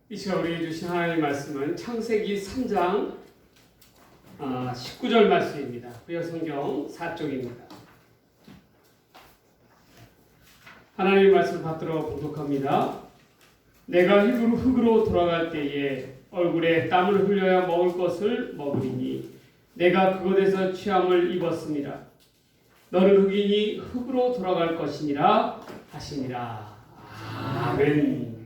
이 시간 우리에게 주신 하나님의 말씀은 창세기 3장 19절 말씀입니다. 구약성경 4쪽입니다. 하나님의 말씀을 받들어 봉독합니다. 내가 흙으로 돌아갈 때에 얼굴에 땀을 흘려야 먹을 것을 먹으리니 내가 그곳에서 취함을 입었습니다. 너는 흙이니 흙으로 돌아갈 것이니라 하시니라. 아멘.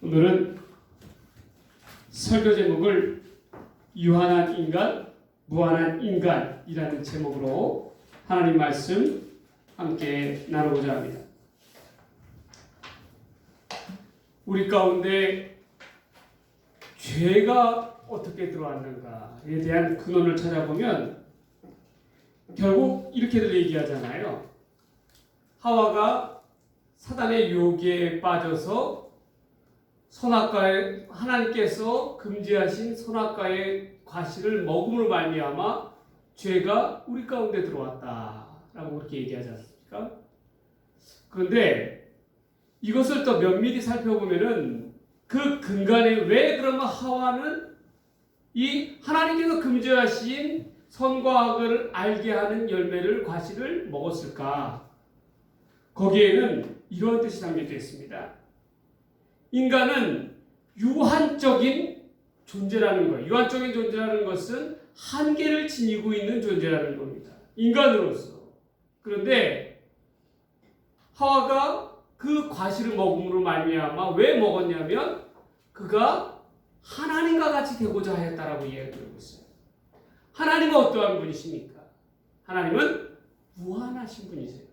오늘은 설교 제목을 유한한 인간, 무한한 인간이라는 제목으로 하나님 말씀 함께 나누고자 합니다. 우리 가운데 죄가 어떻게 들어왔는가에 대한 근원을 찾아보면 결국 이렇게들 얘기하잖아요. 하와가 사단의 유혹에 빠져서 선악과에 하나님께서 금지하신 선악과의 과실을 먹음으로 말미암아 죄가 우리 가운데 들어왔다라고 그렇게 얘기하지 않습니까? 그런데 이것을 더 면밀히 살펴보면은 그 근간에 왜 그러면 하와는 이 하나님께서 금지하신 선과 악을 알게 하는 열매를 과실을 먹었을까? 거기에는 이런 뜻이 담겨져 있습니다. 인간은 유한적인 존재라는 거예요. 유한적인 존재라는 것은 한계를 지니고 있는 존재라는 겁니다. 인간으로서. 그런데 하와가 그 과실을 먹음으로 말미암아 왜 먹었냐면 그가 하나님과 같이 되고자 하였다라고 이야기하고 있어요. 하나님은 어떠한 분이십니까? 하나님은 무한하신 분이세요.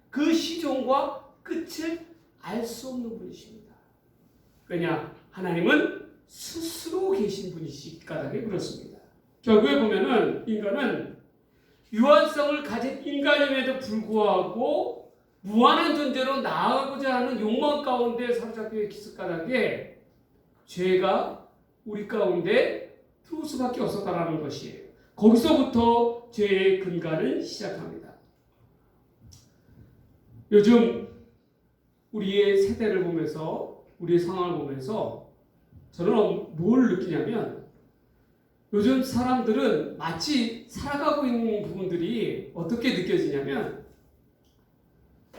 그 시종과 끝을 알 수 없는 분이십니다. 왜냐? 하나님은 스스로 계신 분이시기 까닭에 그렇습니다. 결국에 보면은 인간은 유한성을 가진 인간임에도 불구하고 무한한 존재로 나아가고자 하는 욕망 가운데 사로잡혀 있을 까닭에 죄가 우리 가운데 들어올 수밖에 없었다라는 것이에요. 거기서부터 죄의 근간은 시작합니다. 요즘 우리의 세대를 보면서 우리의 상황을 보면서 저는 뭘 느끼냐면 요즘 사람들은 마치 살아가고 있는 부분들이 어떻게 느껴지냐면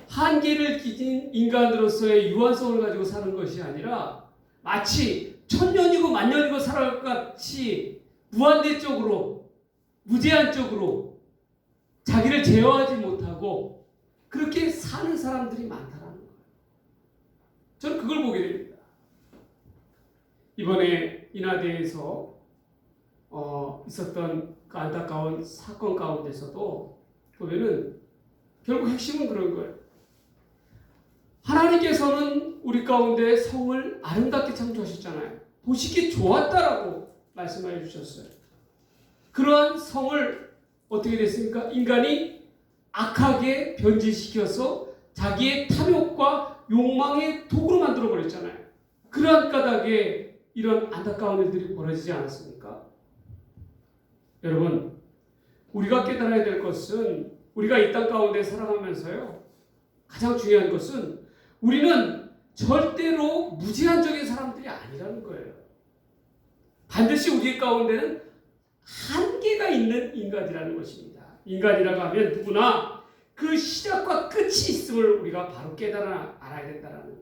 한계를 기진 인간으로서의 유한성을 가지고 사는 것이 아니라 마치 천년이고 만년이고 살아갈 것 같이 무한대적으로 무제한적으로 자기를 제어하지 못하고 그렇게 사는 사람들이 많다라는 거예요. 저는 그걸 보게 됩니다. 이번에 인하대에서 있었던 그 안타까운 사건 가운데서도 보면은 결국 핵심은 그런 거예요. 하나님께서는 우리 가운데 성을 아름답게 창조하셨잖아요. 보시기 좋았다라고 말씀해 주셨어요. 그러한 성을 어떻게 됐습니까? 인간이 악하게 변질시켜서 자기의 탐욕과 욕망의 도구로 만들어 버렸잖아요. 그러한 까닭에 이런 안타까운 일들이 벌어지지 않았습니까? 여러분, 우리가 깨달아야 될 것은 우리가 이 땅 가운데 살아가면서요. 가장 중요한 것은 우리는 절대로 무제한적인 사람들이 아니라는 거예요. 반드시 우리 가운데는 한계가 있는 인간이라는 것입니다. 인간이라고 하면 누구나 그 시작과 끝이 있음을 우리가 바로 깨달아 알아야 된다는 거예요.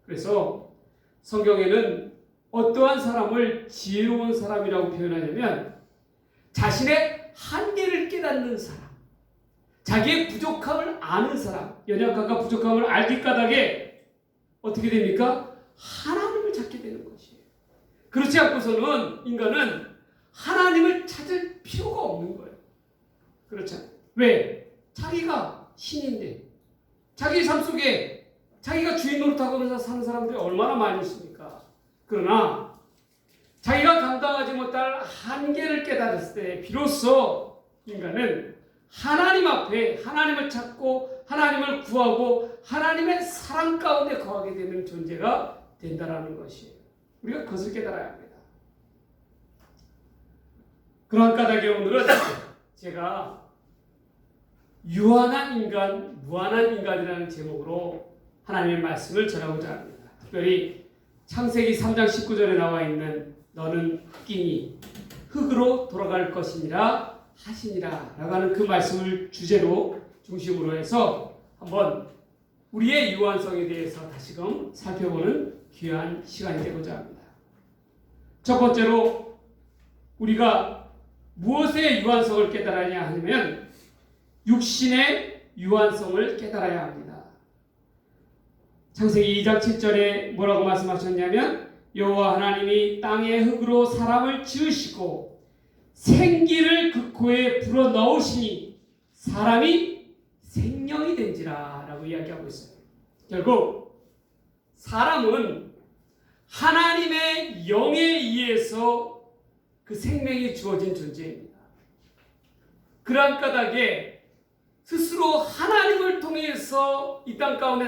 그래서 성경에는 어떠한 사람을 지혜로운 사람이라고 표현하냐면 자신의 한계를 깨닫는 사람, 자기의 부족함을 아는 사람, 연약함과 부족함을 알기 까닭에 어떻게 됩니까? 하나님을 찾게 되는 것이에요. 그렇지 않고서는 인간은 하나님을 찾을 필요가 없는 거예요. 그렇잖아요. 왜? 자기가 신인데 자기 삶 속에 자기가 주인 노릇하면서 사는 사람들이 얼마나 많이 있습니까? 그러나 자기가 감당하지 못할 한계를 깨달았을 때 비로소 인간은 하나님 앞에 하나님을 찾고 하나님을 구하고 하나님의 사랑 가운데 거하게 되는 존재가 된다라는 것이에요. 우리가 그것을 깨달아야 합니다. 그러한 까닭에 오늘은 제가 유한한 인간, 무한한 인간이라는 제목으로 하나님의 말씀을 전하고자 합니다. 특별히 창세기 3장 19절에 나와 있는 너는 흑이니 흙으로 돌아갈 것이니라 하시니라 라고 하는 그 말씀을 주제로 중심으로 해서 한번 우리의 유한성에 대해서 다시금 살펴보는 귀한 시간이 되고자 합니다. 첫 번째로 우리가 무엇의 유한성을 깨달아야 하냐면 육신의 유한성을 깨달아야 합니다. 창세기 2장 7절에 뭐라고 말씀하셨냐면 여호와 하나님이 땅의 흙으로 사람을 지으시고 생기를 그 코에 불어넣으시니 사람이 생명이 된지라 라고 이야기하고 있어요. 결국 사람은 하나님의 영에 의해서 그 생명이 주어진 존재입니다. 그러한 까닭에 스스로 하나님을 통해서 이 땅 가운데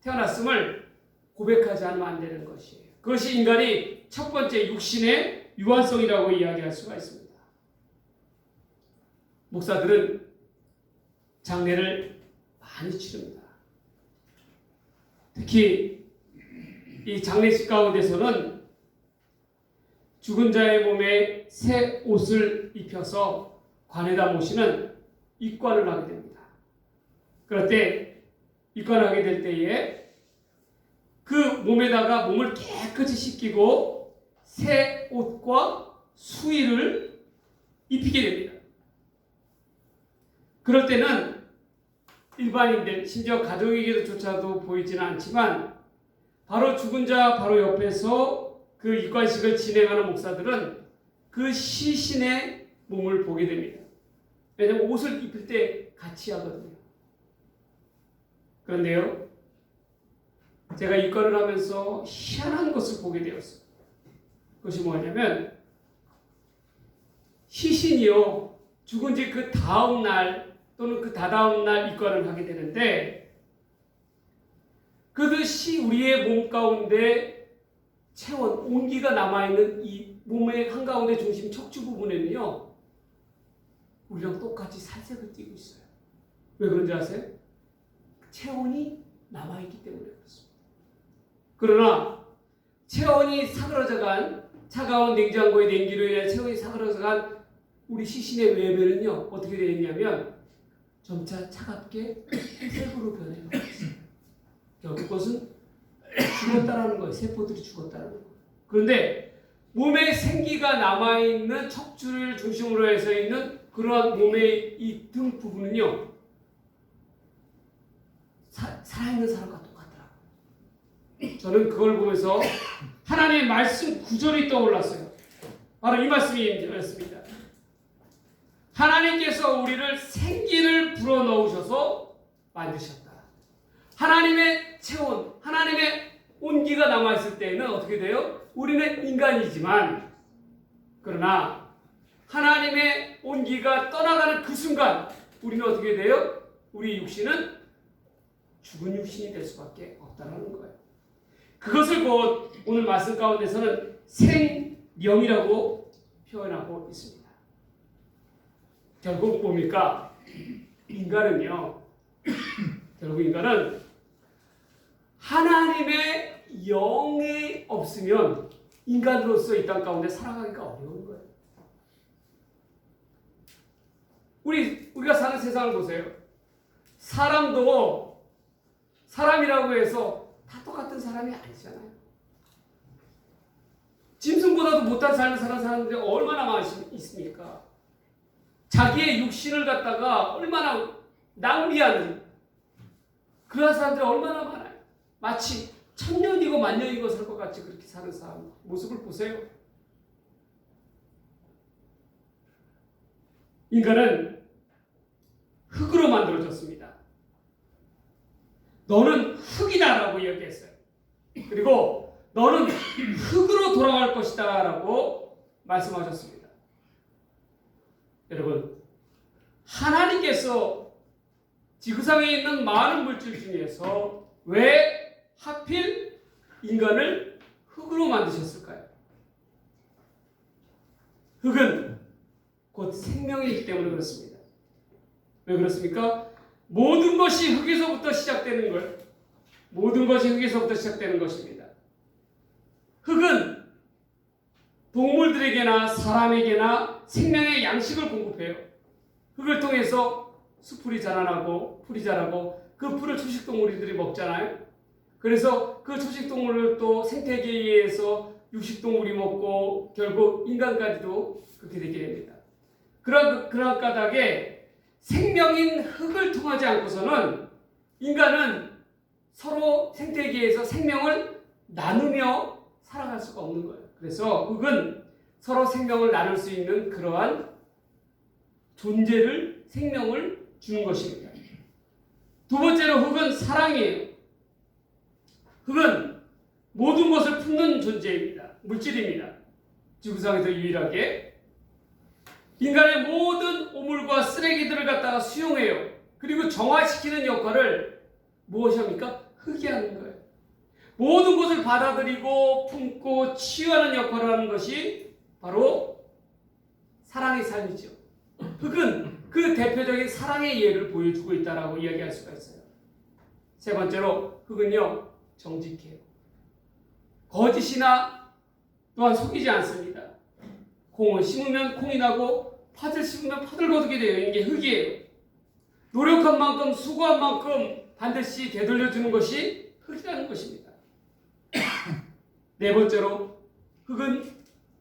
태어났음을 고백하지 않으면 안 되는 것이에요. 그것이 인간이 첫 번째 육신의 유한성이라고 이야기할 수가 있습니다. 목사들은 장례를 많이 치릅니다. 특히 이 장례식 가운데서는 죽은 자의 몸에 새 옷을 입혀서 관에다 모시는 입관을 하게 됩니다. 그럴 때 입관을 하게 될 때에 그 몸에다가 몸을 깨끗이 씻기고 새 옷과 수의를 입히게 됩니다. 그럴 때는 일반인들, 심지어 가족에게조차도 보이지는 않지만 바로 죽은 자 바로 옆에서 그 입관식을 진행하는 목사들은 그 시신의 몸을 보게 됩니다. 왜냐하면 옷을 입힐 때 같이 하거든요. 그런데요, 제가 입관을 하면서 희한한 것을 보게 되었어요. 그것이 뭐냐면 시신이요, 죽은 지 그 다음 날 또는 그 다다음 날 입관을 하게 되는데 그것이 우리의 몸 가운데 체온, 온기가 남아있는 이 몸의 한가운데 중심 척추 부분에는요 우리랑 똑같이 살색을 띠고 있어요. 왜 그런지 아세요? 체온이 남아있기 때문에 그렇습니다. 그러나 체온이 사그러져간 차가운 냉장고의 냉기로 인해 체온이 사그러져간 우리 시신의 외면은요 어떻게 되어 있냐면 점차 차갑게 색으로 변해가고 있어요. 결국 그것은 죽었다라는 거예요. 세포들이 죽었다는 거예요. 그런데 몸에 생기가 남아있는 척추를 중심으로 해서 있는 그러한 몸의 이 등 부분은요 살아있는 사람과 똑같더라고요. 저는 그걸 보면서 하나님의 말씀 구절이 떠올랐어요. 바로 이 말씀이었습니다. 하나님께서 우리를 생기를 불어넣으셔서 만드셨다. 하나님의 체온, 하나님의 온기가 남아있을 때에는 어떻게 돼요? 우리는 인간이지만 그러나 하나님의 온기가 떠나가는 그 순간 우리는 어떻게 돼요? 우리 육신은 죽은 육신이 될 수밖에 없다는 거예요. 그것을 곧 오늘 말씀 가운데서는 생명이라고 표현하고 있습니다. 결국 뭡니까? 결국 인간은 하나님의 영이 없으면 인간으로서 이 땅 가운데 살아가기가 어려운 거예요. 우리가 사는 세상을 보세요. 사람도 사람이라고 해서 다 똑같은 사람이 아니잖아요. 짐승보다도 못한 삶을 사는 사람들이 얼마나 많이 있습니까? 자기의 육신을 갖다가 얼마나 낭비하는 그런 사람들이 얼마나 많아요. 마치 천년이고 만년이고 살 것 같이 그렇게 사는 사람 모습을 보세요. 인간은 흙으로 만들어졌습니다. 너는 흙이다라고 이야기했어요. 그리고 너는 흙으로 돌아갈 것이다 라고 말씀하셨습니다. 여러분, 하나님께서 지구상에 있는 많은 물질 중에서 왜 하필 인간을 흙으로 만드셨을까요? 흙은 곧 생명이기 때문에 그렇습니다. 왜 그렇습니까? 모든 것이 흙에서부터 시작되는 거예요. 모든 것이 흙에서부터 시작되는 것입니다. 흙은 동물들에게나 사람에게나 생명의 양식을 공급해요. 흙을 통해서 수풀이 자라나고 풀이 자라고 그 풀을 초식동물들이 먹잖아요. 그래서 그 초식동물을 또 생태계에 의해서 육식동물이 먹고 결국 인간까지도 그렇게 되게 됩니다. 그런 까닭에 생명인 흙을 통하지 않고서는 인간은 서로 생태계에서 생명을 나누며 살아갈 수가 없는 거예요. 그래서 흙은 서로 생명을 나눌 수 있는 그러한 존재를, 생명을 주는 것입니다. 두 번째로 흙은 사랑이에요. 흙은 모든 것을 품는 존재입니다. 물질입니다. 지구상에서 유일하게 인간의 모든 오물과 쓰레기들을 갖다가 수용해요. 그리고 정화시키는 역할을 무엇이 합니까? 흙이 하는 거예요. 모든 것을 받아들이고 품고 치유하는 역할을 하는 것이 바로 사랑의 삶이죠. 흙은 그 대표적인 사랑의 예를 보여주고 있다라고 이야기할 수가 있어요. 세 번째로 흙은요, 정직해요. 거짓이나 또한 속이지 않습니다. 콩을 심으면 콩이 나고 팥을 심으면 팥을 거두게 돼요. 이게 흙이에요. 노력한 만큼, 수고한 만큼 반드시 되돌려주는 것이 흙이라는 것입니다. 네 번째로 흙은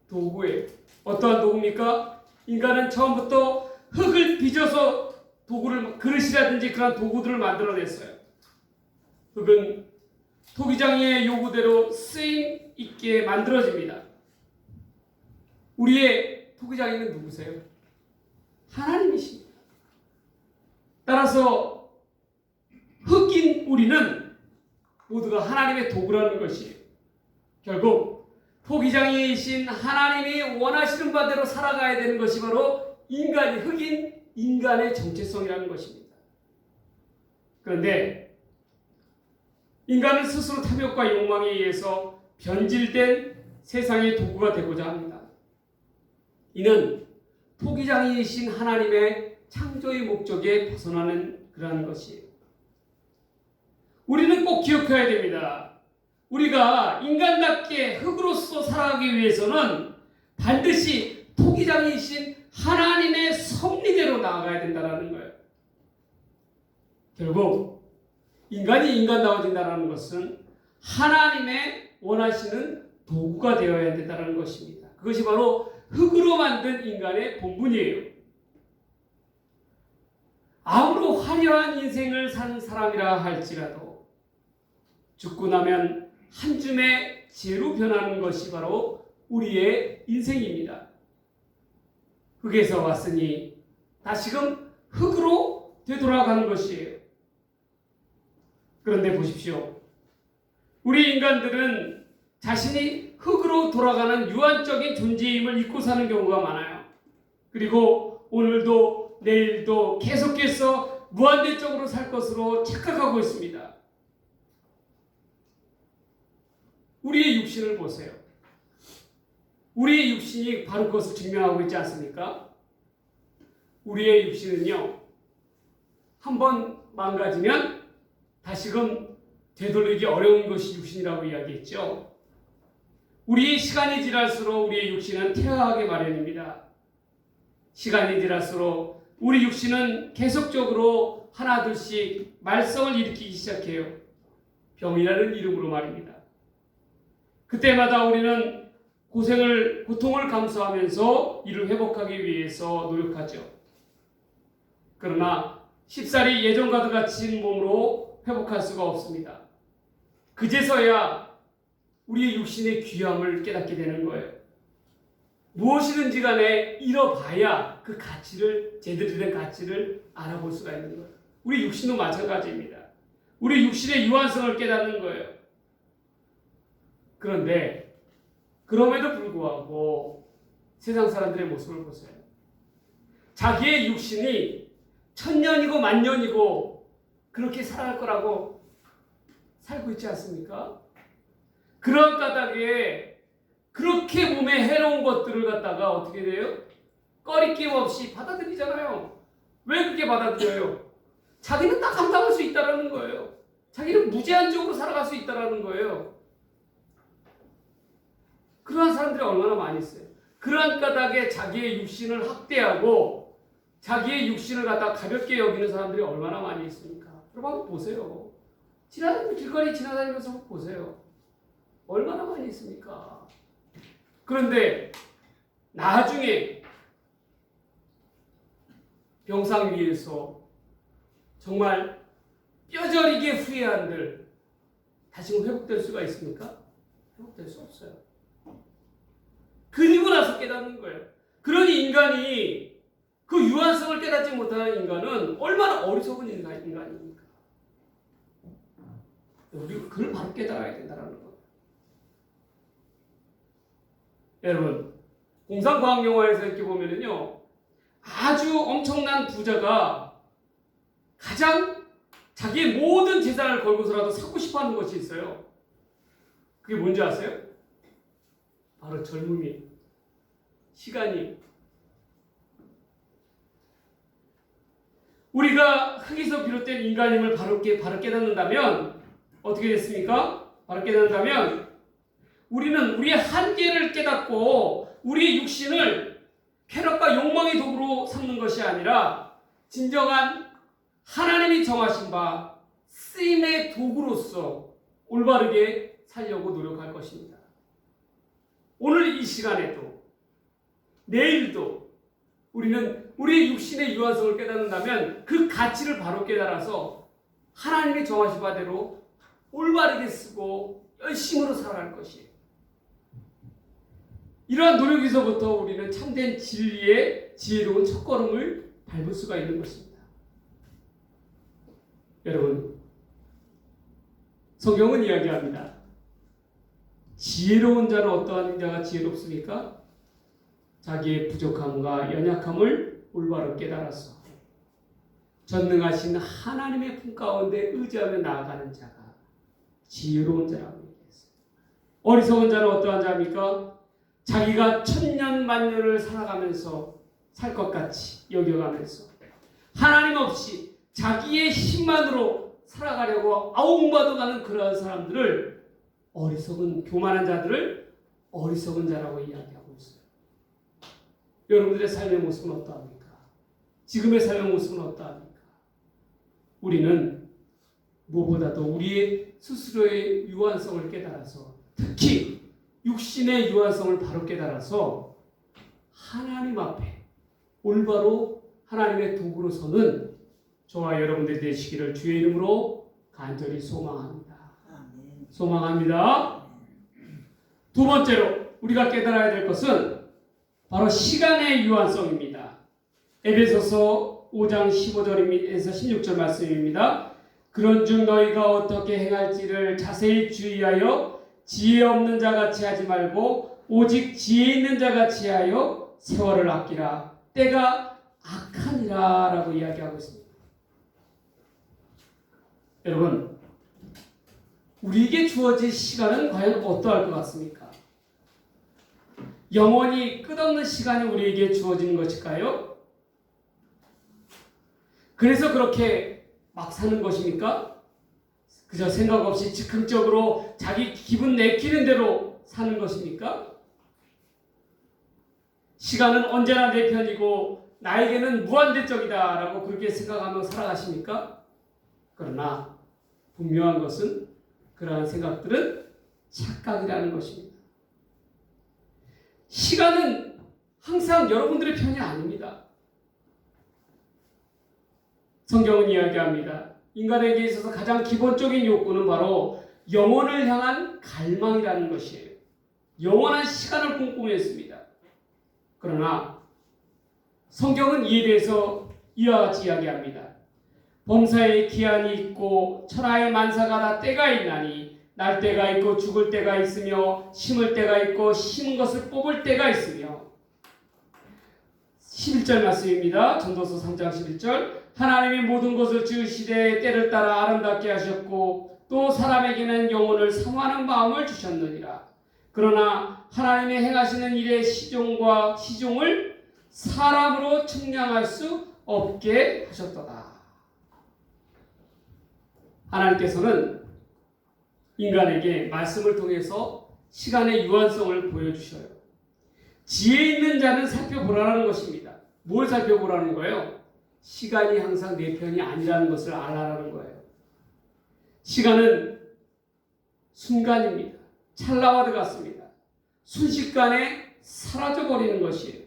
도구예요. 어떠한 도구입니까? 인간은 처음부터 흙을 빚어서 도구를, 그릇이라든지 그런 도구들을 만들어냈어요. 흙은 토기장의 요구대로 쓰임 있게 만들어집니다. 우리의 토기장이는 누구세요? 하나님이십니다. 따라서 흙인 우리는 모두가 하나님의 도구라는 것이에요. 결국 토기장이신 하나님이 원하시는 바대로 살아가야 되는 것이 바로 인간이, 흙인 인간의 정체성이라는 것입니다. 그런데 인간은 스스로 탐욕과 욕망에 의해서 변질된 세상의 도구가 되고자 합니다. 이는 토기장이신 하나님의 창조의 목적에 벗어나는 그러한 것이에요. 우리는 꼭 기억해야 됩니다. 우리가 인간답게 흙으로서 살아가기 위해서는 반드시 토기장이신 하나님의 섭리대로 나아가야 된다는 거예요. 결국 인간이 인간다워진다는 것은 하나님의 원하시는 도구가 되어야 된다는 것입니다. 그것이 바로 흙으로 만든 인간의 본분이에요. 아무로 화려한 인생을 산 사람이라 할지라도 죽고 나면 한 줌의 재로 변하는 것이 바로 우리의 인생입니다. 흙에서 왔으니 다시금 흙으로 되돌아가는 것이에요. 그런데 보십시오. 우리 인간들은 자신이 흙으로 돌아가는 유한적인 존재임을 잊고 사는 경우가 많아요. 그리고 오늘도 내일도 계속해서 무한대적으로 살 것으로 착각하고 있습니다. 우리의 육신을 보세요. 우리의 육신이 바로 그것을 증명하고 있지 않습니까? 우리의 육신은요, 한번 망가지면 다시금 되돌리기 어려운 것이 육신이라고 이야기했죠. 우리의 시간이 지날수록 우리의 육신은 퇴화하기 마련입니다. 시간이 지날수록 우리 육신은 계속적으로 하나둘씩 말썽을 일으키기 시작해요. 병이라는 이름으로 말입니다. 그때마다 우리는 고통을 감수하면서 이를 회복하기 위해서 노력하죠. 그러나 쉽사리 예전과도 같이 몸으로 회복할 수가 없습니다. 그제서야 우리의 육신의 귀함을 깨닫게 되는 거예요. 무엇이든지 간에 잃어봐야 그 가치를, 제대로 된 가치를 알아볼 수가 있는 거예요. 우리 육신도 마찬가지입니다. 우리 육신의 유한성을 깨닫는 거예요. 그런데 그럼에도 불구하고 세상 사람들의 모습을 보세요. 자기의 육신이 천년이고 만년이고 그렇게 살아갈 거라고 살고 있지 않습니까? 그런 까닭에 그렇게 몸에 해로운 것들을 갖다가 어떻게 돼요? 꺼리낌 없이 받아들이잖아요. 왜 그렇게 받아들여요? 자기는 다 감당할 수 있다라는 거예요. 자기는 무제한적으로 살아갈 수 있다라는 거예요. 그러한 사람들이 얼마나 많이 있어요. 그러한 까닭에 자기의 육신을 학대하고 자기의 육신을 갖다 가볍게 여기는 사람들이 얼마나 많이 있습니까? 여러분 한번 보세요. 길거리 지나다니면서 한번 보세요. 얼마나 많이 있습니까? 그런데 나중에 병상 위에서 정말 뼈저리게 후회한들 다시금 회복될 수가 있습니까? 회복될 수 없어요. 그리고 나서 깨닫는 거예요. 그러니 인간이 그 유한성을 깨닫지 못하는 인간은 얼마나 어리석은 인간입니까? 우리가 그걸 바로 깨달아야 된다는 거예요. 여러분, 공상과학영화에서 이렇게 보면은요, 아주 엄청난 부자가 가장 자기의 모든 재산을 걸고서라도 사고 싶어 하는 것이 있어요. 그게 뭔지 아세요? 바로 젊음이, 시간이. 우리가 흙에서 비롯된 인간임을 바로 깨닫는다면 어떻게 됐습니까? 바로 깨닫는다면 우리는 우리의 한계를 깨닫고 우리의 육신을 쾌락과 욕망의 도구로 삼는 것이 아니라 진정한 하나님이 정하신 바 쓰임의 도구로서 올바르게 살려고 노력할 것입니다. 오늘 이 시간에도 내일도 우리는 우리의 육신의 유한성을 깨닫는다면 그 가치를 바로 깨달아서 하나님이 정하신 바대로 올바르게 쓰고 열심으로 살아갈 것이에요. 이러한 노력에서부터 우리는 참된 진리의 지혜로운 첫걸음을 밟을 수가 있는 것입니다. 여러분, 성경은 이야기합니다. 지혜로운 자는 어떠한 자가 지혜롭습니까? 자기의 부족함과 연약함을 올바로 깨달아서 전능하신 하나님의 품 가운데 의지하며 나아가는 자가 지혜로운 자라고 얘기했어요. 어리석은 자는 어떠한 자입니까? 자기가 천년 만년을 살아가면서 살 것 같이 여겨가면서 하나님 없이 자기의 힘만으로 살아가려고 아웅바둥하는 그러한 사람들을 교만한 자들을 어리석은 자라고 이야기하고 있어요. 여러분들의 삶의 모습은 어떠합니까? 지금의 삶의 모습은 어떠합니까? 우리는 무엇보다도 우리의 스스로의 유한성을 깨달아서 특히 육신의 유한성을 바로 깨달아서 하나님 앞에 올바로 하나님의 도구로 서는 저와 여러분들이 되시기를 주의 이름으로 간절히 소망합니다. 소망합니다. 두 번째로 우리가 깨달아야 될 것은 바로 시간의 유한성입니다. 에베소서 5장 15절에서 16절 말씀입니다. 그런즉 너희가 어떻게 행할지를 자세히 주의하여 지혜 없는 자같이 하지 말고 오직 지혜 있는 자같이 하여 세월을 아끼라. 때가 악하니라 라고 이야기하고 있습니다. 여러분, 우리에게 주어진 시간은 과연 어떠할 것 같습니까? 영원히 끝없는 시간이 우리에게 주어지는 것일까요? 그래서 그렇게 막 사는 것입니까? 그저 생각 없이 즉흥적으로 자기 기분 내키는 대로 사는 것입니까? 시간은 언제나 내 편이고 나에게는 무한대적이다 라고 그렇게 생각하며 살아가십니까? 그러나 분명한 것은 그러한 생각들은 착각이라는 것입니다. 시간은 항상 여러분들의 편이 아닙니다. 성경은 이야기합니다. 인간에게 있어서 가장 기본적인 욕구는 바로 영혼을 향한 갈망이라는 것이에요. 영원한 시간을 궁금해했습니다. 그러나 성경은 이에 대해서 이와 같이 이야기합니다. 범사에 기한이 있고 천하의 만사가 다 때가 있나니 날 때가 있고 죽을 때가 있으며 심을 때가 있고 심은 것을 뽑을 때가 있으며 11절 말씀입니다. 전도서 3장 11절 하나님이 모든 것을 지으시되 때를 따라 아름답게 하셨고 또 사람에게는 영혼을 사모하는 마음을 주셨느니라. 그러나 하나님이 행하시는 일의 시종을 사람으로 측량할 수 없게 하셨도다. 하나님께서는 인간에게 말씀을 통해서 시간의 유한성을 보여주셔요. 지혜 있는 자는 살펴보라는 것입니다. 뭘 살펴보라는 거예요? 시간이 항상 내 편이 아니라는 것을 알아라는 거예요. 시간은 순간입니다. 찰나와드 같습니다. 순식간에 사라져버리는 것이에요.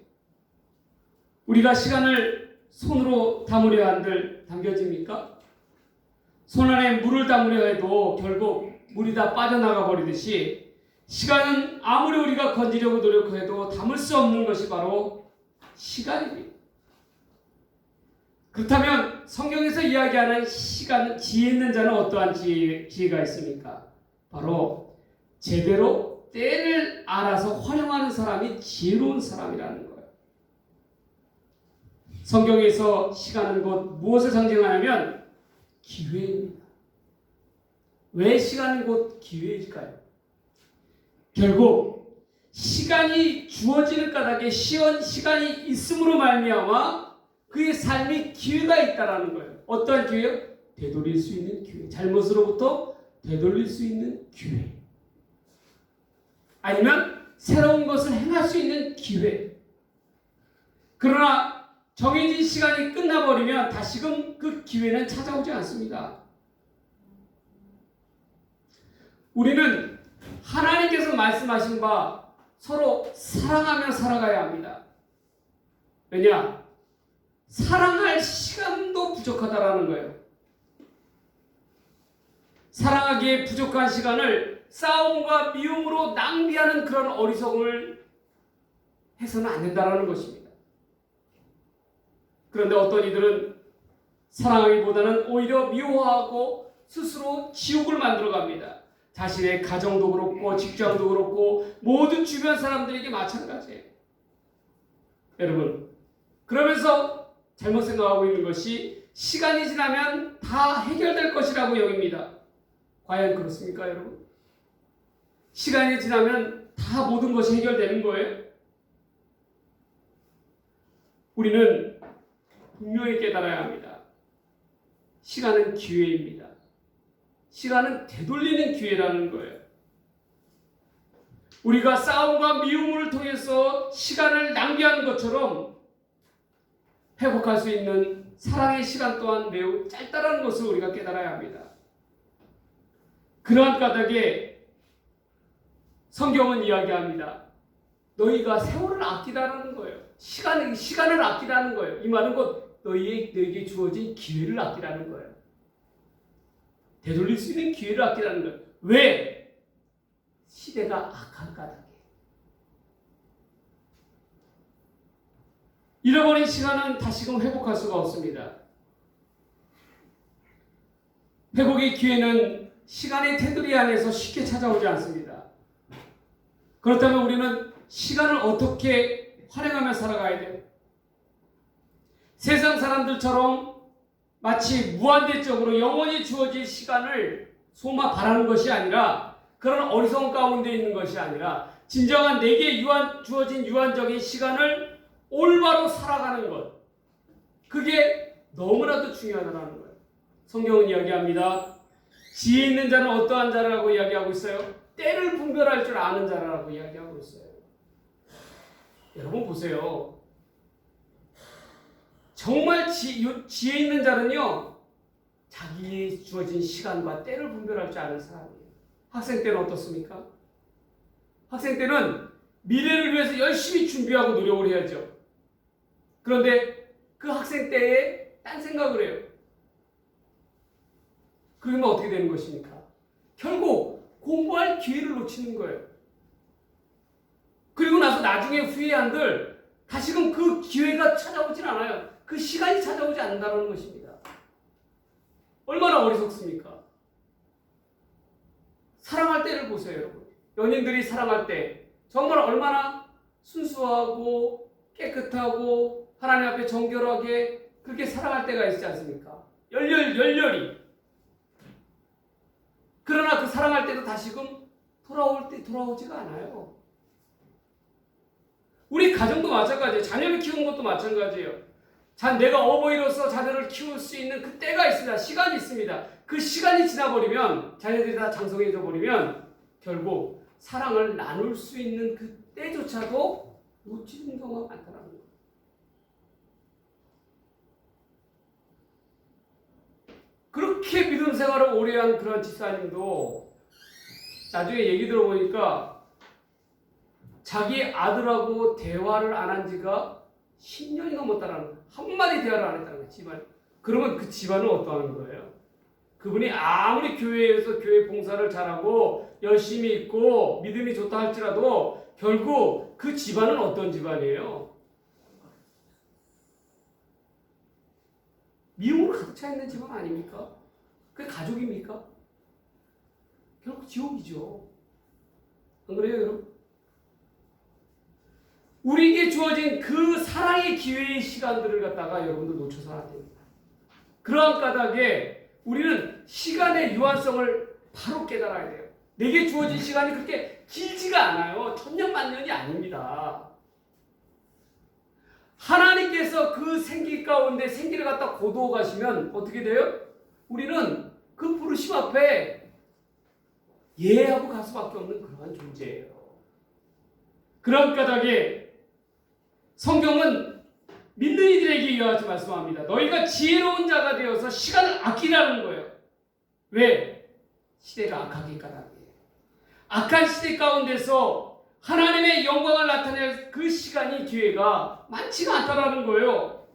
우리가 시간을 손으로 담으려 한들 담겨집니까? 손 안에 물을 담으려 해도 결국 물이 다 빠져나가 버리듯이 시간은 아무리 우리가 건지려고 노력해도 담을 수 없는 것이 바로 시간입니다. 그렇다면 성경에서 이야기하는 시간, 지혜 있는 자는 어떠한 지혜가 있습니까? 바로 제대로 때를 알아서 활용하는 사람이 지혜로운 사람이라는 거예요. 성경에서 시간은 곧 무엇을 상징하냐면 기회입니다. 왜 시간은 곧 기회일까요? 결국 시간이 주어지는 까닭에 시간이 있음으로 말미암아 그의 삶이 기회가 있다라는 거예요. 어떠한 기회요? 되돌릴 수 있는 기회. 잘못으로부터 되돌릴 수 있는 기회. 아니면 새로운 것을 행할 수 있는 기회. 그러나 정해진 시간이 끝나버리면 다시금 그 기회는 찾아오지 않습니다. 우리는 하나님께서 말씀하신 바 서로 사랑하며 살아가야 합니다. 왜냐? 사랑할 시간도 부족하다라는 거예요. 사랑하기에 부족한 시간을 싸움과 미움으로 낭비하는 그런 어리석음을 해서는 안 된다는 것입니다. 그런데 어떤 이들은 사랑하기보다는 오히려 미워하고 스스로 지옥을 만들어갑니다. 자신의 가정도 그렇고 직장도 그렇고 모든 주변 사람들에게 마찬가지예요. 여러분, 그러면서 잘못 생각하고 있는 것이 시간이 지나면 다 해결될 것이라고 여깁니다. 과연 그렇습니까, 여러분? 시간이 지나면 다 모든 것이 해결되는 거예요? 우리는 분명히 깨달아야 합니다. 시간은 기회입니다. 시간은 되돌리는 기회라는 거예요. 우리가 싸움과 미움을 통해서 시간을 낭비하는 것처럼 회복할 수 있는 사랑의 시간 또한 매우 짧다라는 것을 우리가 깨달아야 합니다. 그러한 까닭에 성경은 이야기합니다. 너희가 세월을 아끼라는 거예요. 시간을 아끼라는 거예요. 이 말은 곧 너희에게 주어진 기회를 아끼라는 거예요. 되돌릴 수 있는 기회를 아끼라는 거예요. 왜? 시대가 악한 까닭에. 잃어버린 시간은 다시금 회복할 수가 없습니다. 회복의 기회는 시간의 테두리 안에서 쉽게 찾아오지 않습니다. 그렇다면 우리는 시간을 어떻게 활용하며 살아가야 돼요? 세상 사람들처럼 마치 무한대적으로 영원히 주어질 시간을 소마 바라는 것이 아니라 그런 어리석은 가운데 있는 것이 아니라 진정한 내게 주어진 유한적인 시간을 올바로 살아가는 것. 그게 너무나도 중요하다는 거예요. 성경은 이야기합니다. 지혜 있는 자는 어떠한 자라고 이야기하고 있어요? 때를 분별할 줄 아는 자라고 이야기하고 있어요. 여러분 보세요. 정말 지혜 있는 자는요, 자기에 주어진 시간과 때를 분별할 줄 아는 사람이에요. 학생 때는 어떻습니까? 학생 때는 미래를 위해서 열심히 준비하고 노력을 해야죠. 그런데 그 학생 때에 딴 생각을 해요. 그러면 어떻게 되는 것입니까? 결국 공부할 기회를 놓치는 거예요. 그리고 나서 나중에 후회한들 다시금 그 기회가 찾아오진 않아요. 그 시간이 찾아오지 않는다는 것입니다. 얼마나 어리석습니까? 사랑할 때를 보세요, 여러분. 연인들이 사랑할 때 정말 얼마나 순수하고 깨끗하고 하나님 앞에 정결하게 그렇게 사랑할 때가 있지 않습니까? 열렬히. 그러나 그 사랑할 때도 다시금 돌아오지가 않아요. 우리 가정도 마찬가지예요. 자녀를 키우는 것도 마찬가지예요. 내가 어버이로서 자녀를 키울 수 있는 그 때가 있습니다. 시간이 있습니다. 그 시간이 지나버리면, 자녀들이 다 장성해져 버리면 결국 사랑을 나눌 수 있는 그 때조차도 놓치는 경우가 많더라고요. 그렇게 믿음 생활을 오래 한 그런 집사님도 나중에 얘기 들어보니까 자기 아들하고 대화를 안 한 지가 10년이 넘었다라는 거예요. 한마디 대화를 안 했다는 거예요, 집안. 그러면 그 집안은 어떠한 거예요? 그분이 아무리 교회에서 교회 봉사를 잘하고 열심히 있고 믿음이 좋다 할지라도 결국 그 집안은 어떤 집안이에요? 미움으로 가득 차 있는 집안 아닙니까? 그게 가족입니까? 결국 지옥이죠. 안 그래요, 여러분? 우리에게 주어진 그 사랑의 기회의 시간들을 갖다가 여러분들 놓쳐서는 안 됩니다. 그러한 까닭에 우리는 시간의 유한성을 바로 깨달아야 돼요. 내게 주어진 시간이 그렇게 길지가 않아요. 천년만년이 아닙니다. 하나님께서 그 생기 가운데 생기를 갖다 거두어 가시면 어떻게 돼요? 우리는 그 부르심 앞에 예하고 갈 수밖에 없는 그러한 존재예요. 그런 까닭에 성경은 믿는 이들에게 이와 같이 말씀합니다. 너희가 지혜로운 자가 되어서 시간을 아끼라는 거예요. 왜? 시대가 악하기 까닭이에요. 악한 시대 가운데서 하나님의 영광을 나타낼 그 시간이 기회가 많지가 않다라는 거예요.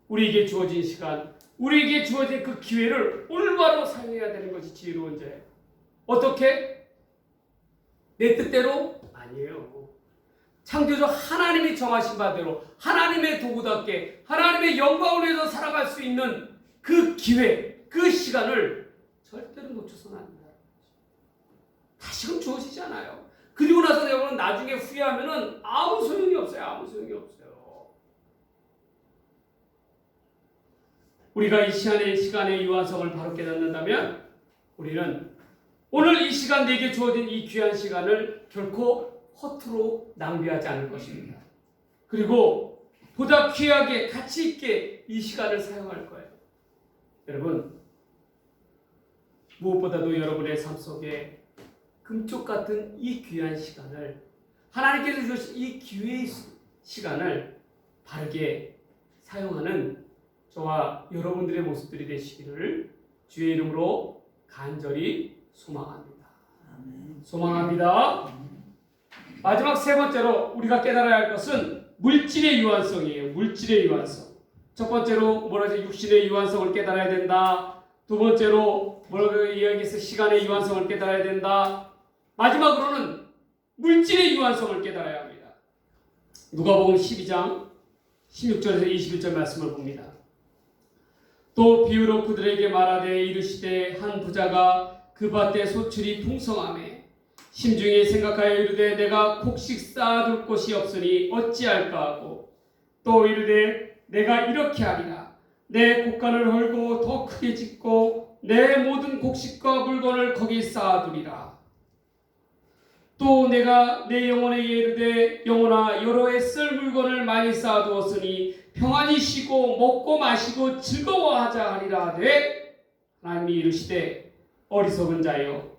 우리에게 주어진 시간, 우리에게 주어진 그 기회를 올바로 사용해야 되는 것이 지혜로운 자예요. 어떻게? 내 뜻대로? 아니에요. 창조주 하나님이 정하신 바대로 하나님의 도구답게 하나님의 영광을 위해서 살아갈 수 있는 그 기회, 그 시간을 절대로 놓쳐서는 안 된다. 다시금 주어지지 않아요. 그리고 나서 여러분 나중에 후회하면은 아무 소용이 없어요. 아무 소용이 없어요. 우리가 이 시간의 유한성을 바로 깨닫는다면 우리는 오늘 이 시간 내게 주어진 이 귀한 시간을 결코 허투루 낭비하지 않을 것입니다. 그리고 보다 귀하게 가치 있게 이 시간을 사용할 거예요. 여러분, 무엇보다도 여러분의 삶 속에 금쪽 같은 이 귀한 시간을, 하나님께서 주신 이 기회의 시간을 바르게 사용하는 저와 여러분들의 모습들이 되시기를 주의 이름으로 간절히 소망합니다. 소망합니다. 마지막 세 번째로 우리가 깨달아야 할 것은 물질의 유한성이에요. 물질의 유한성. 첫 번째로 뭐라지? 육신의 유한성을 깨달아야 된다. 두 번째로 뭐라고 이야기해서 시간의 유한성을 깨달아야 된다. 마지막으로는 물질의 유한성을 깨달아야 합니다. 누가복음 12장 16절에서 21절 말씀을 봅니다. 또 비유로 그들에게 말하되 이르시되 한 부자가 그 밭에 소출이 풍성하매 심중에 생각하여 이르되 내가 곡식 쌓아둘 곳이 없으니 어찌할까 하고 또 이르되 내가 이렇게 하리라 내 곡간을 헐고 더 크게 짓고 내 모든 곡식과 물건을 거기 쌓아두리라. 또 내가 내 영혼에게 이르되 영혼아 여러 해 쓸 물건을 많이 쌓아두었으니 평안히 쉬고 먹고 마시고 즐거워하자 하리라 하되 하나님이 이르시되 어리석은 자여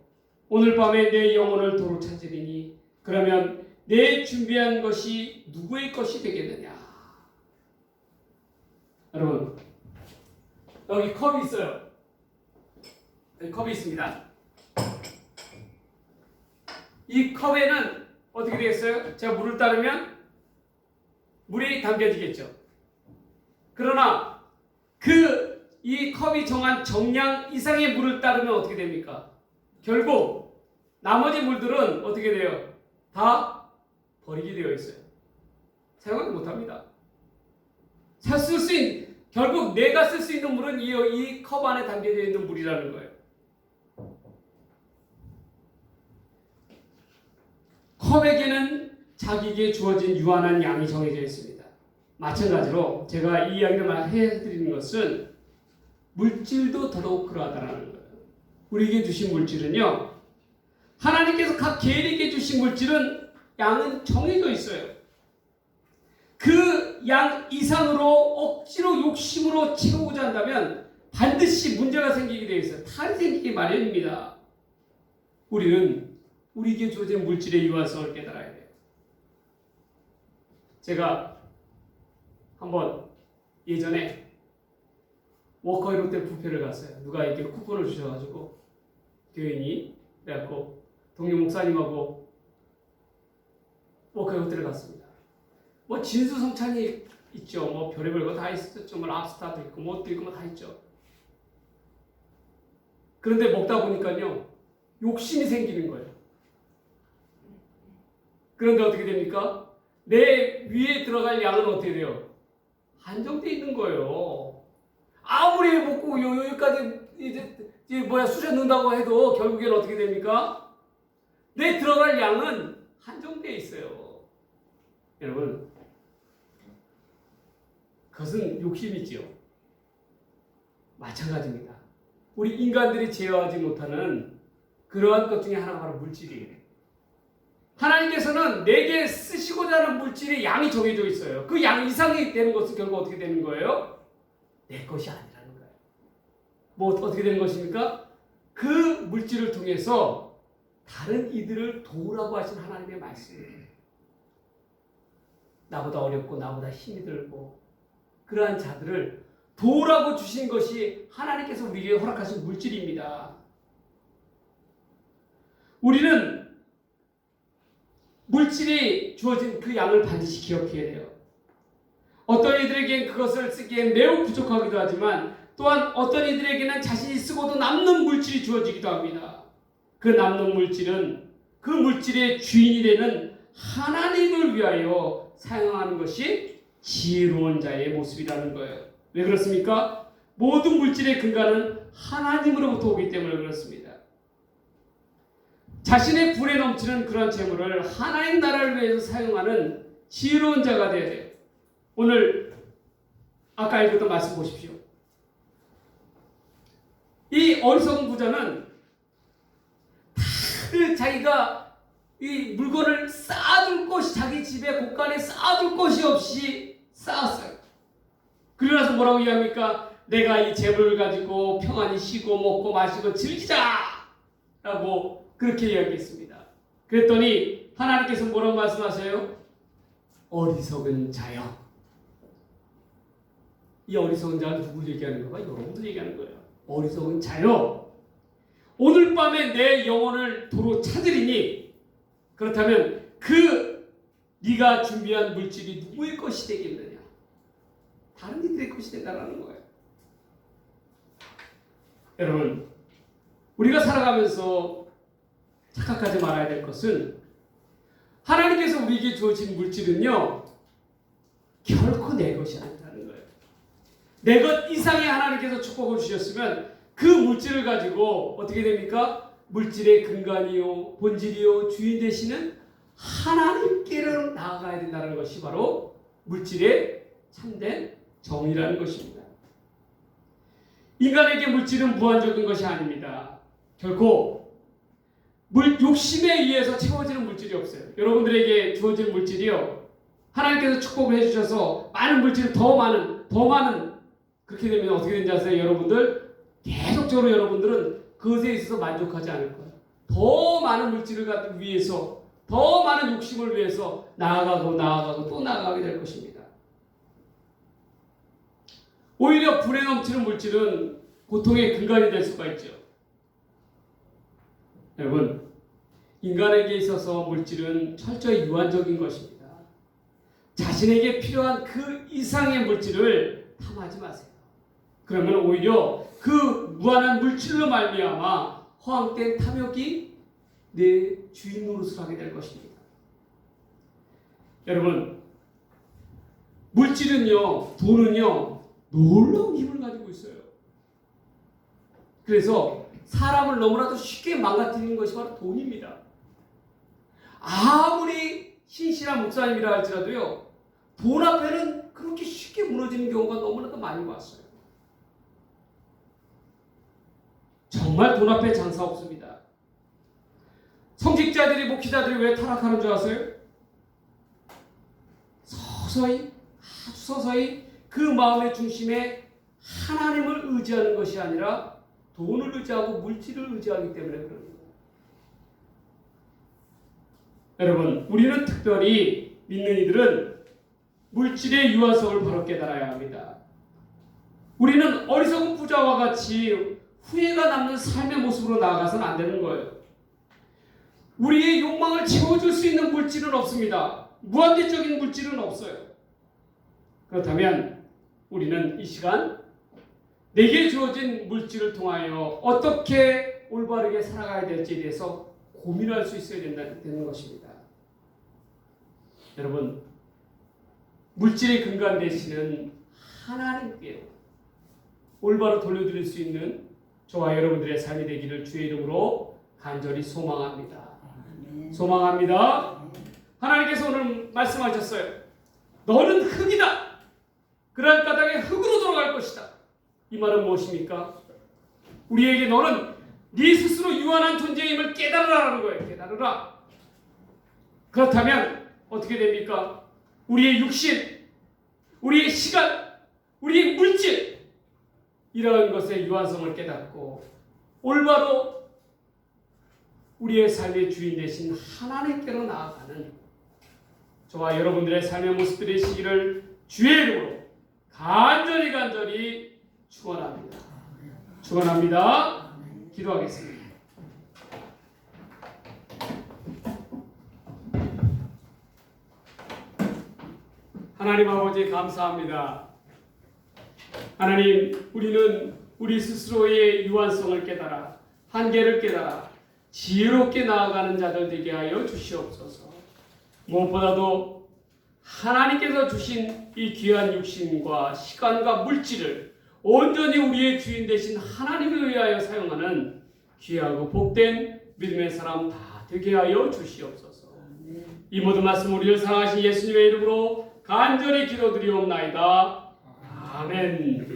오늘 밤에 내 영혼을 도로 찾으리니 그러면 내 준비한 것이 누구의 것이 되겠느냐. 여러분 여기 컵이 있어요. 여기 컵이 있습니다. 이 컵에는 어떻게 되겠어요? 제가 물을 따르면 물이 담겨지겠죠. 그러나 이 컵이 정한 정량 이상의 물을 따르면 어떻게 됩니까? 결국 나머지 물들은 어떻게 돼요? 다 버리게 되어 있어요. 사용하지 못합니다. 결국 내가 쓸 수 있는 물은 이 컵 안에 담겨져 있는 물이라는 거예요. 컵에게는 자기에게 주어진 유한한 양이 정해져 있습니다. 마찬가지로 제가 이 이야기를 해드리는 것은 물질도 더더욱 그러하다는 거예요. 우리에게 주신 물질은요, 하나님께서 각 개인에게 주신 물질은 양은 정해져 있어요. 그 양 이상으로 억지로 욕심으로 채우고자 한다면 반드시 문제가 생기게 되어 있어요. 탈이 생기기 마련입니다. 우리는 우리에게 주어진 물질의 유한성을 깨달아야 돼요. 제가 한번 예전에 워커힐 호텔 뷔페를 갔어요. 누가 이렇게 쿠폰을 주셔가지고 교인이 그래갖고 동료 목사님하고 워커힐 호텔을 갔습니다. 뭐 진수성찬이 있죠. 뭐 별의별 거 다 있었죠. 뭐 랍스타도 있고 뭐도 있고 뭐 다 있죠. 그런데 먹다 보니까요 욕심이 생기는 거예요. 그런데 어떻게 됩니까? 내 위에 들어갈 양은 어떻게 돼요? 한정돼 있는 거예요. 아무리 먹고 여기까지 이제 수저 넣는다고 해도 결국엔 어떻게 됩니까? 내 들어갈 양은 한정돼 있어요. 여러분, 그것은 욕심이지요. 마찬가지입니다. 우리 인간들이 제어하지 못하는 그러한 것 중에 하나가 바로 물질이에요. 하나님께서는 내게 쓰시고자 하는 물질의 양이 정해져 있어요. 그 양 이상이 되는 것은 결국 어떻게 되는 거예요? 내 것이 아니라는 거예요. 뭐 어떻게 되는 것입니까? 그 물질을 통해서 다른 이들을 도우라고 하신 하나님의 말씀이에요. 나보다 어렵고 나보다 힘이 들고 그러한 자들을 도우라고 주신 것이 하나님께서 우리에게 허락하신 물질입니다. 우리는 물질이 주어진 그 양을 반드시 기억해야 돼요. 어떤 이들에게는 그것을 쓰기에 매우 부족하기도 하지만 또한 어떤 이들에게는 자신이 쓰고도 남는 물질이 주어지기도 합니다. 그 남는 물질은 그 물질의 주인이 되는 하나님을 위하여 사용하는 것이 지혜로운 자의 모습이라는 거예요. 왜 그렇습니까? 모든 물질의 근간은 하나님으로부터 오기 때문에 그렇습니다. 자신의 불에 넘치는 그런 재물을 하나님 나라를 위해서 사용하는 지혜로운 자가 되어야 돼요. 오늘 아까 읽었던 말씀 보십시오. 이 어리석은 부자는 다들 자기가 이 물건을 쌓아둘 것이 자기 집에 곳간에 쌓아둘 것이 없이 쌓았어요. 그러고 나서 뭐라고 이야기합니까? 내가 이 재물을 가지고 평안히 쉬고 먹고 마시고 즐기자! 라고 그렇게 이야기했습니다. 그랬더니 하나님께서 뭐라고 말씀하세요? 어리석은 자여. 이 어리석은 자는 누굴 얘기하는 거가? 여러분들 얘기하는 거예요. 어리석은 자여. 오늘 밤에 내 영혼을 도로 찾으리니 그렇다면 그 네가 준비한 물질이 누구의 것이 되겠느냐? 다른 이들의 것이 되다라는 거예요. 여러분, 우리가 살아가면서 착각하지 말아야 될 것은 하나님께서 우리에게 주어진 물질은요 결코 내 것이 아니라는 거예요. 내 것 이상의 하나님께서 축복을 주셨으면 그 물질을 가지고 어떻게 됩니까? 물질의 근간이요 본질이요 주인 되시는 하나님께로 나아가야 된다는 것이 바로 물질의 참된 정의라는 것입니다. 인간에게 물질은 무한적인 것이 아닙니다. 결코 욕심에 의해서 채워지는 물질이 없어요. 여러분들에게 주어진 물질이요 하나님께서 축복을 해주셔서 많은 물질을 더 많은 그렇게 되면 어떻게 되는지 아세요? 여러분들 계속적으로 여러분들은 그것에 있어서 만족하지 않을 거예요. 더 많은 물질을 갖기 위해서 더 많은 욕심을 위해서 나아가고 또 나아가게 될 것입니다. 오히려 불에 넘치는 물질은 고통의 근간이 될 수가 있죠. 여러분, 인간에게 있어서 물질은 철저히 유한적인 것입니다. 자신에게 필요한 그 이상의 물질을 탐하지 마세요. 그러면 오히려 그 무한한 물질로 말미암아 허황된 탐욕이 내 주인 노릇을 하게 될 것입니다. 여러분, 물질은요, 돈은요, 놀라운 힘을 가지고 있어요. 그래서 사람을 너무나도 쉽게 망가뜨리는 것이 바로 돈입니다. 아무리 신실한 목사님이라 할지라도요, 돈 앞에는 그렇게 쉽게 무너지는 경우가 너무나도 많이 봤어요. 정말 돈 앞에 장사 없습니다. 성직자들이, 목회자들이 왜 타락하는 줄 아세요? 서서히 아주 서서히 그 마음의 중심에 하나님을 의지하는 것이 아니라 돈을 의지하고 물질을 의지하기 때문에 그런 거예요. 여러분, 우리는 특별히 믿는 이들은 물질의 유한성을 바로 깨달아야 합니다. 우리는 어리석은 부자와 같이 후회가 남는 삶의 모습으로 나아가서는 안 되는 거예요. 우리의 욕망을 채워줄 수 있는 물질은 없습니다. 무한대적인 물질은 없어요. 그렇다면 우리는 이 시간 내게 주어진 물질을 통하여 어떻게 올바르게 살아가야 될지에 대해서 고민할 수 있어야 되는 것입니다. 여러분, 물질의 근간 되시는 하나님께 올바로 돌려드릴 수 있는 저와 여러분들의 삶이 되기를 주의 이름으로 간절히 소망합니다. 소망합니다. 하나님께서 오늘 말씀하셨어요. 너는 흙이다. 그러한 까닭에 흙으로 돌아갈 것이다. 이 말은 무엇입니까? 우리에게 너는 네 스스로 유한한 존재임을 깨달으라는 거예요. 깨달으라. 그렇다면 어떻게 됩니까? 우리의 육신, 우리의 시간, 우리의 물질 이러한 것의 유한성을 깨닫고 올바로 우리의 삶의 주인 되신 하나님께로 나아가는 저와 여러분들의 삶의 모습 되시기를 주의 이름으로 간절히 축원합니다. 축원합니다. 기도하겠습니다. 하나님 아버지 감사합니다. 하나님, 우리는 우리 스스로의 유한성을 깨달아 한계를 깨달아 지혜롭게 나아가는 자들 되게 하여 주시옵소서. 무엇보다도 하나님께서 주신 이 귀한 육신과 시간과 물질을 온전히 우리의 주인 되신 하나님을 위하여 사용하는 귀하고 복된 믿음의 사람 다 되게 하여 주시옵소서. 이 모든 말씀 우리를 사랑하신 예수님의 이름으로 간절히 기도드리옵나이다. 아멘.